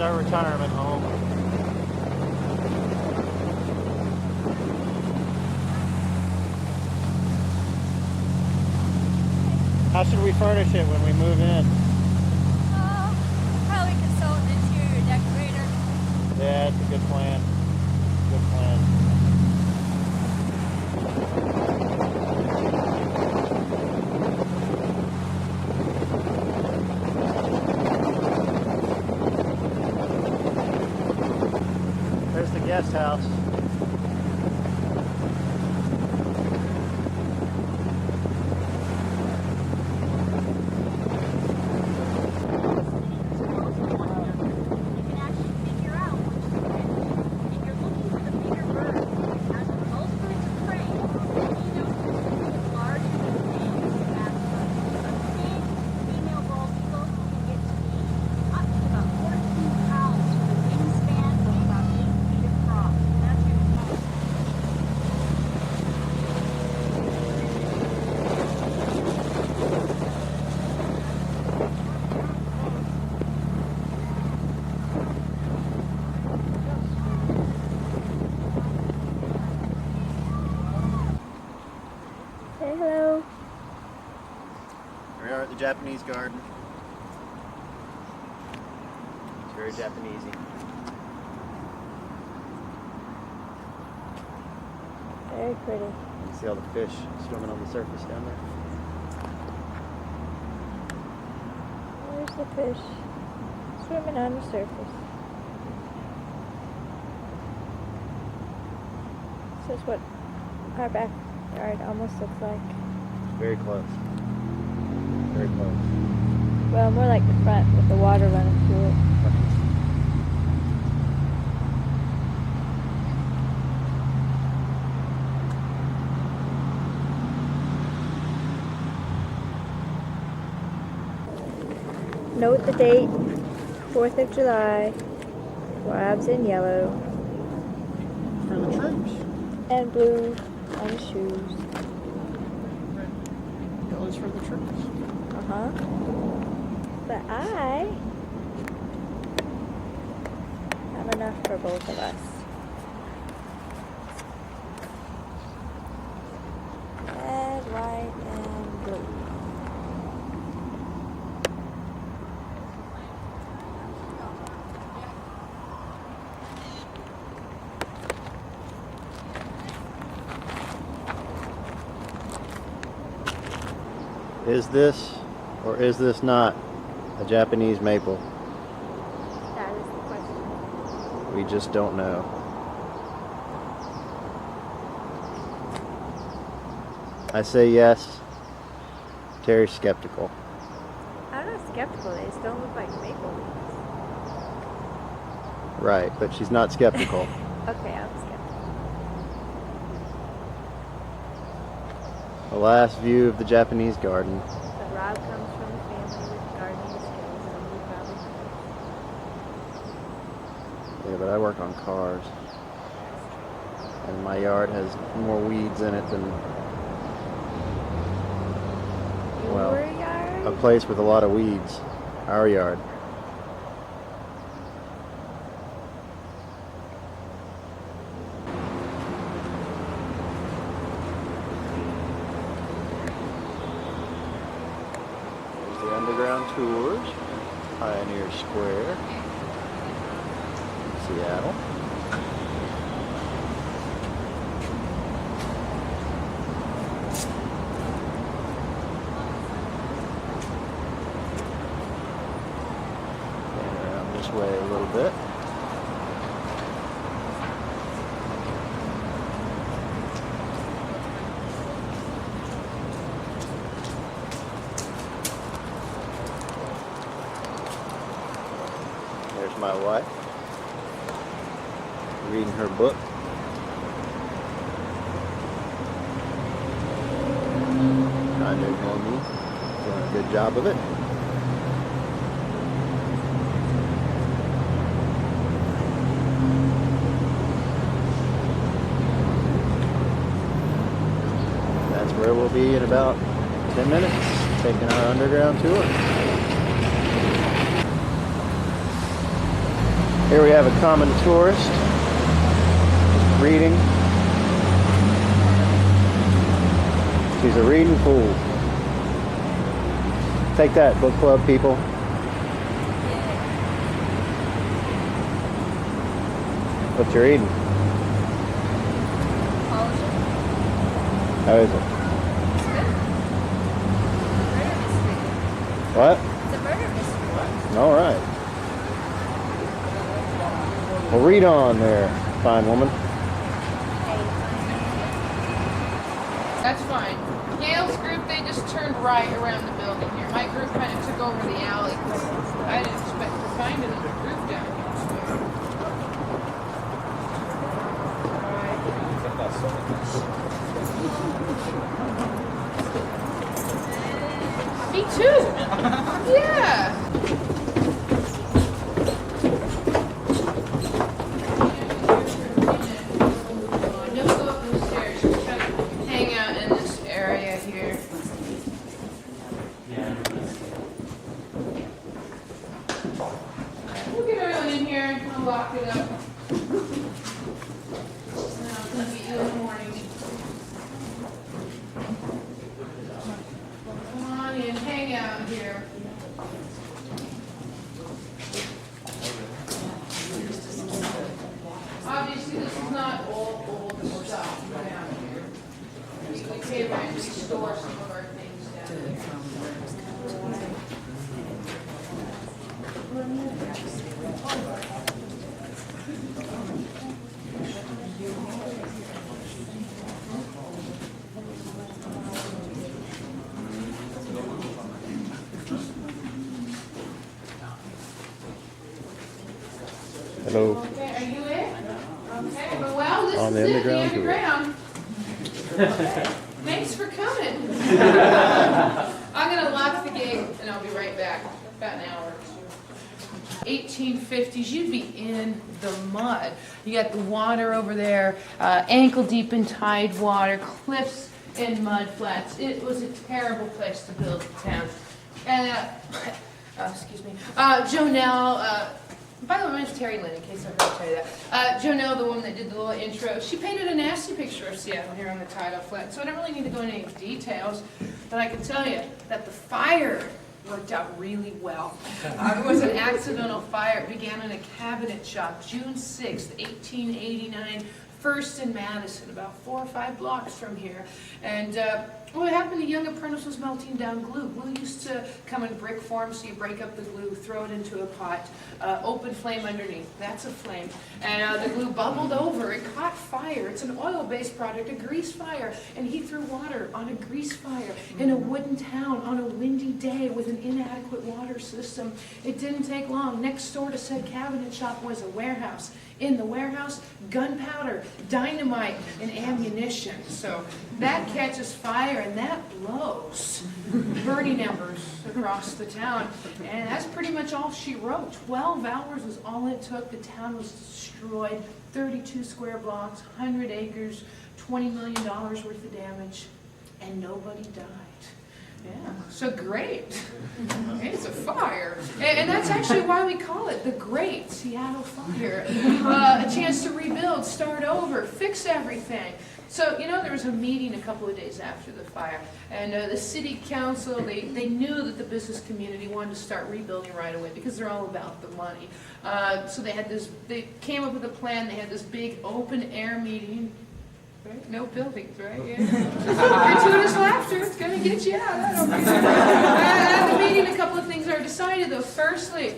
our retirement home. How should we furnish it when we move in? Probably consult an interior decorator. Yeah, it's a good plan. Good plan. There's the guest house. Hello. Here we are at the Japanese garden. It's very Japanesey. Very pretty. You can see all the fish swimming on the surface down there. There's the fish swimming on the surface. This is what our backyard almost looks like. Very close. Very close. Well, more like the front with the water running through it. Note the date, 4th of July, wives in yellow For the troops. and blue on his shoes. Yellow's for the troops. Uh-huh. But I have enough for both of us. Red, white, and blue. Is this or is this not a Japanese maple? That is the question. We just don't know. I say yes. Terry's skeptical. I'm not skeptical. They just don't look like maple leaves. Right, but she's not skeptical. Okay, I'm skeptical. The last view of the Japanese garden. But Rob comes from a family with gardening skills, and he probably knows. Yeah, but I work on cars. And my yard has more weeds in it than, well, Your yard? a place with a lot of weeds. Our yard. There's the underground tours. Pioneer Square. Seattle. And around this way a little bit. There's my wife reading her book. Trying to ignore me. Doing a good job of it. That's where we'll be in about 10 minutes, taking our underground tour. Here we have a common tourist reading. She's a reading fool. Take that, book club people. What you reading? How is it? What? It's a murder mystery. All right. Well, read on there, fine woman. That's fine. Gail's group, they just turned right around the building here. My group kind of took over the alley. I didn't expect to find another group down here. Me too. Yeah. Don't go up the stairs. Just kind of hang out in this area here. We'll get everyone in here and kind of lock it up. I'll look at you in the morning. Come on in, hang out here. Obviously, this is not old stuff down here. We came and restore some of our things down here. Hello. Okay, are you in? Okay, well, this On is the it, the underground tour. underground. Thanks for coming. I'm gonna lock the gate and I'll be right back, about an hour or two. 1850s, you'd be in the mud. You got the water over there, ankle deep in tide water, cliffs and mud flats. It was a terrible place to build a town. And, excuse me, Joe Nell, by the way, my name's Terry Lynn, in case I forgot to tell you that. Joe Nell, the woman that did the little intro, she painted a nasty picture of Seattle here on the tidal flat, so I don't really need to go into any details, but I can tell you that the fire worked out really well. It was an accidental fire. It began in a cabinet shop, June 6th, 1889, First and Madison, about 4 or 5 blocks from here. And what happened, the young apprentice was melting down glue. Glue used to come in brick form, so you break up the glue, throw it into a pot, open flame underneath. That's a flame. And the glue bubbled over. It caught fire. It's an oil-based product, a grease fire. And he threw water on a grease fire in a wooden town on a windy day with an inadequate water system. It didn't take long. Next door to said cabinet shop was a warehouse. In the warehouse, gunpowder, dynamite, and ammunition. So that catches fire and that blows burning embers across the town. And that's pretty much all she wrote. 12 hours was all it took. The town was destroyed. 32 square blocks, 100 acres, $20 million worth of damage, and nobody died. Yeah, so great. It's a fire. And that's actually why we call it the Great Seattle Fire. A chance to rebuild, start over, fix everything. So, you know, there was a meeting a couple of days after the fire, and the city council, they knew that the business community wanted to start rebuilding right away because they're all about the money. So they came up with a plan. They had this big open air meeting. Right? No buildings, right? Yeah. Gratuitous laughter, it's going to get you out. At the meeting, a couple of things are decided, though. Firstly,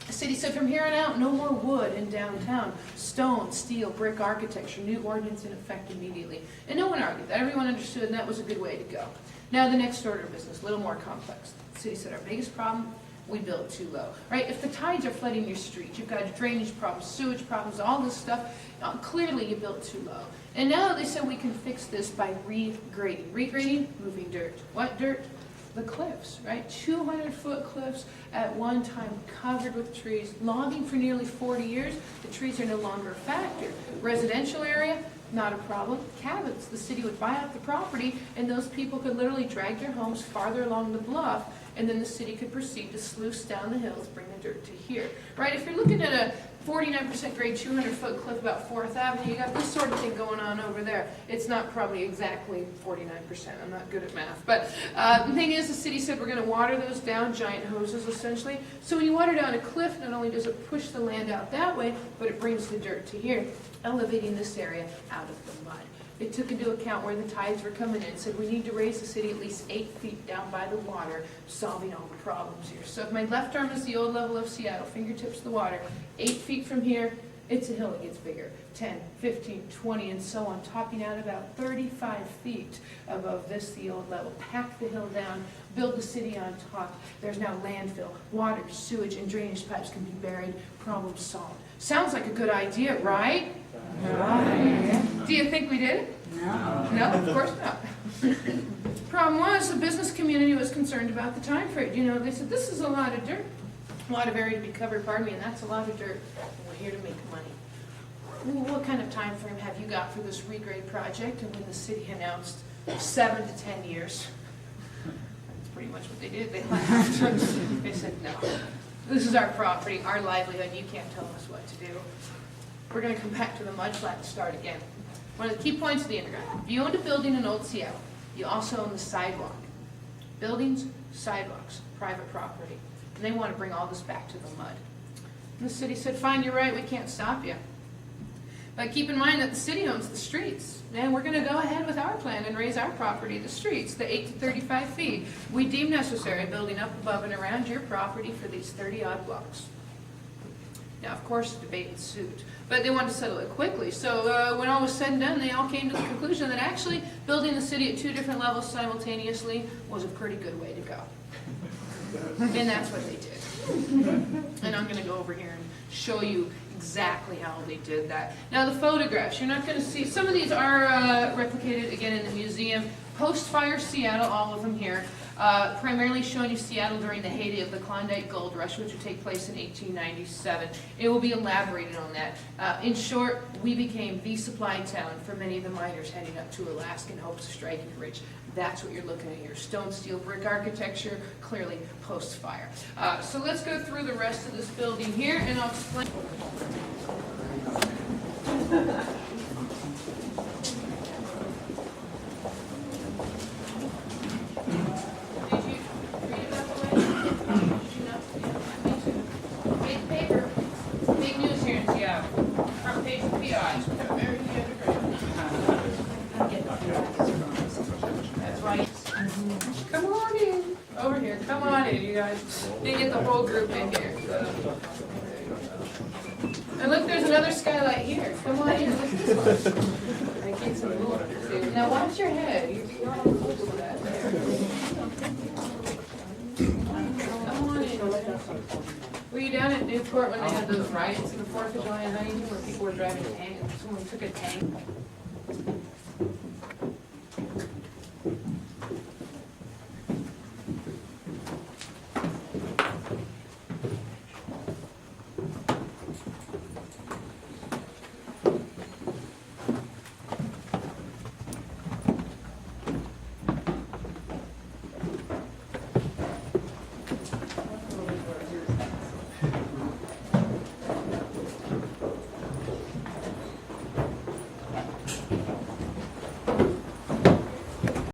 the city said from here on out, no more wood in downtown. Stone, steel, brick architecture, new ordinance in effect immediately. And no one argued that. Everyone understood, and that was a good way to go. Now, the next order of business, a little more complex. The city said our biggest problem, we build too low, right? If the tides are flooding your street, you've got drainage problems, sewage problems, all this stuff, clearly you built too low. And now they said we can fix this by regrading. Regrading, moving dirt. What dirt? The cliffs, right? 200-foot cliffs at one time covered with trees. Logging for nearly 40 years, the trees are no longer a factor. Residential area, not a problem. Cabins, the city would buy out the property and those people could literally drag their homes farther along the bluff and then the city could proceed to sluice down the hills, bring the dirt to here. Right, if you're looking at a 49% grade 200-foot cliff about 4th Avenue, you got this sort of thing going on over there. It's not probably exactly 49%, I'm not good at math. But the thing is, the city said we're going to water those down, giant hoses essentially. So when you water down a cliff, not only does it push the land out that way, but it brings the dirt to here, elevating this area out of the mud. They took into account where the tides were coming in, said we need to raise the city at least 8 feet down by the water, solving all the problems here. So if my left arm is the old level of Seattle, fingertips the water, 8 feet from here, it's a hill that gets bigger, 10, 15, 20, and so on, topping out about 35 feet above this, the old level. Pack the hill down, build the city on top. There's now landfill, water, sewage, and drainage pipes can be buried, problem solved. Sounds like a good idea, right? Right. Do you think we did? No. No, of course not. Problem was, the business community was concerned about the time frame. You know, they said, this is a lot of dirt, a lot of area to be covered, pardon me, and that's a lot of dirt. We're here to make money. Well, what kind of time frame have you got for this regrade project? And when the city announced 7 to 10 years, that's pretty much what they did. They laughed. They said, no, this is our property, our livelihood. You can't tell us what to do. We're going to come back to the mud flat and start again. One of the key points of the underground. If you owned a building in Old Seattle, you also own the sidewalk. Buildings, sidewalks, private property. And they want to bring all this back to the mud. And the city said, fine, you're right, we can't stop you. But keep in mind that the city owns the streets. And we're going to go ahead with our plan and raise our property, the streets, the 8 to 35 feet. We deem necessary building up above and around your property for these 30-odd blocks. Now, of course, debate ensued, but they wanted to settle it quickly. So when all was said and done, they all came to the conclusion that actually building the city at 2 different levels simultaneously was a pretty good way to go. And that's what they did. And I'm going to go over here and show you exactly how they did that. Now, the photographs, you're not going to see, some of these are replicated again in the museum. Post-fire Seattle, all of them here. Primarily showing you Seattle during the heyday of the Klondike Gold Rush, which would take place in 1897. It will be elaborated on that. In short, we became the supply town for many of the miners heading up to Alaska in hopes of striking rich. That's what you're looking at here. Stone, steel, brick architecture, clearly post-fire. So let's go through the rest of this building here, and I'll explain. Come on in. Over here. Come on in, you guys. You get the whole group in here. And look, there's another skylight here. Come on in. Look at this one. I get some more. Now watch your head. You're all close to that. There. Come on in. Were you down at Newport when they had those riots in the 4th of July in Huntington where people were driving tanks? Someone took a tank